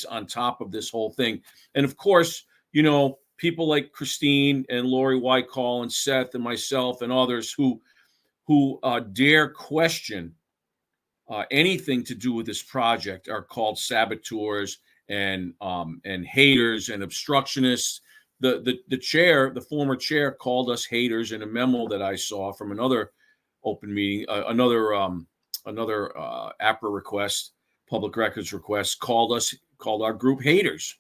on top of this whole thing. And of course, people like Christine and Lori Whitecall and Seth and myself and others who dare question anything to do with this project are called saboteurs and haters and obstructionists. The chair, the former chair, called us haters in a memo that I saw from another open meeting, another APRA request, public records request, called our group haters.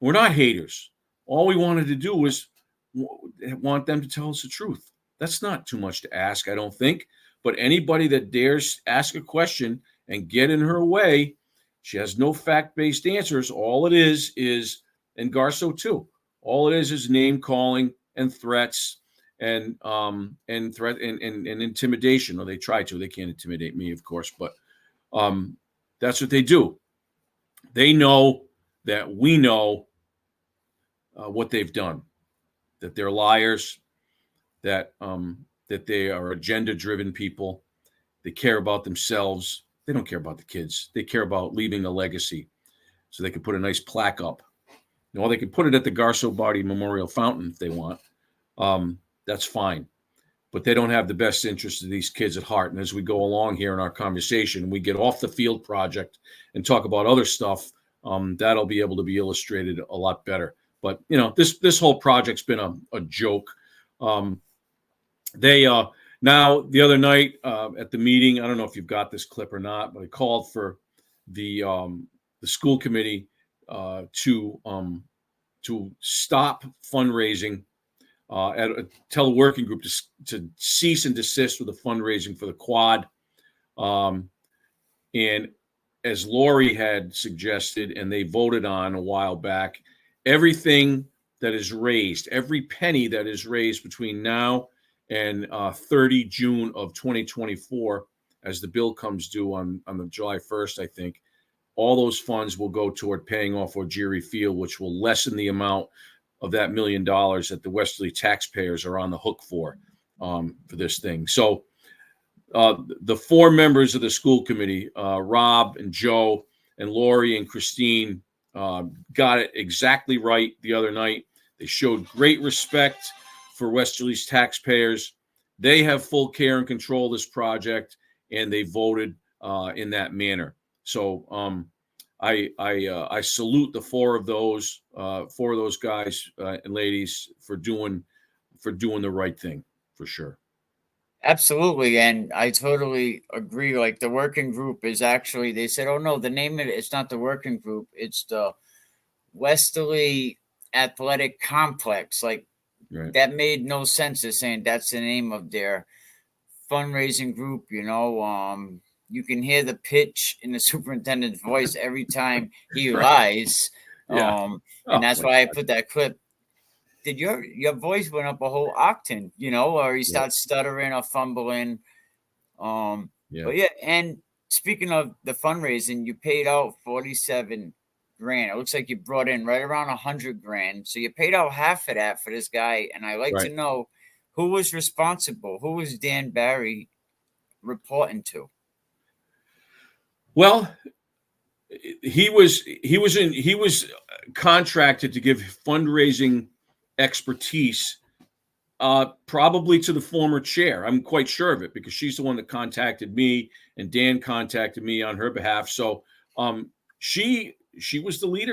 We're not haters. All we wanted to do was want them to tell us the truth. That's not too much to ask, I don't think. But anybody that dares ask a question and get in her way, she has no fact-based answers. All it is, and Garso too, all it is name calling and threats and intimidation. Or they try to. They can't intimidate me, of course, but that's what they do. They know that we know what they've done, that they're liars, that they are agenda-driven people. They care about themselves. They don't care about the kids. They care about leaving a legacy so they can put a nice plaque up. They can put it at the Garso Barty Memorial Fountain if they want. That's fine. But they don't have the best interests of these kids at heart. And as we go along here in our conversation, we get off the field project and talk about other stuff, that'll be able to be illustrated a lot better. But, this whole project's been a joke. They now the other night at the meeting, I don't know if you've got this clip or not, but I called for the school committee to stop fundraising, tell the working group to cease and desist with the fundraising for the quad. And as Lori had suggested, and they voted on a while back, everything that is raised, every penny that is raised between now and 30 June of 2024, as the bill comes due on the July 1st, I think, all those funds will go toward paying off Ojiri Field, which will lessen the amount of that $1 million that the Westerly taxpayers are on the hook for this thing. So the four members of the school committee, Rob and Joe and Lori and Christine, got it exactly right the other night. They showed great respect for Westerly's taxpayers. They have full care and control of this project, and they voted in that manner. So I salute the four of those guys and ladies for doing the right thing, for sure. Absolutely, and I totally agree. Like, the working group is actually, they said, oh no, the name of it's not the working group, it's the Westerly Athletic Complex. Like, right. That made no sense. They're saying that's the name of their fundraising group. You can hear the pitch in the superintendent's voice every time he lies. Yeah. And that's why I put that clip. Did your voice went up a whole octane, or you start stuttering or fumbling. But yeah, and speaking of the fundraising, you paid out $47,000. It looks like you brought in right around $100,000. So you paid out half of that for this guy. And I like to know who was responsible. Who was Dan Barry reporting to? Well, he was contracted to give fundraising expertise, probably to the former chair. I'm quite sure of it because she's the one that contacted me, and Dan contacted me on her behalf. So she was the leader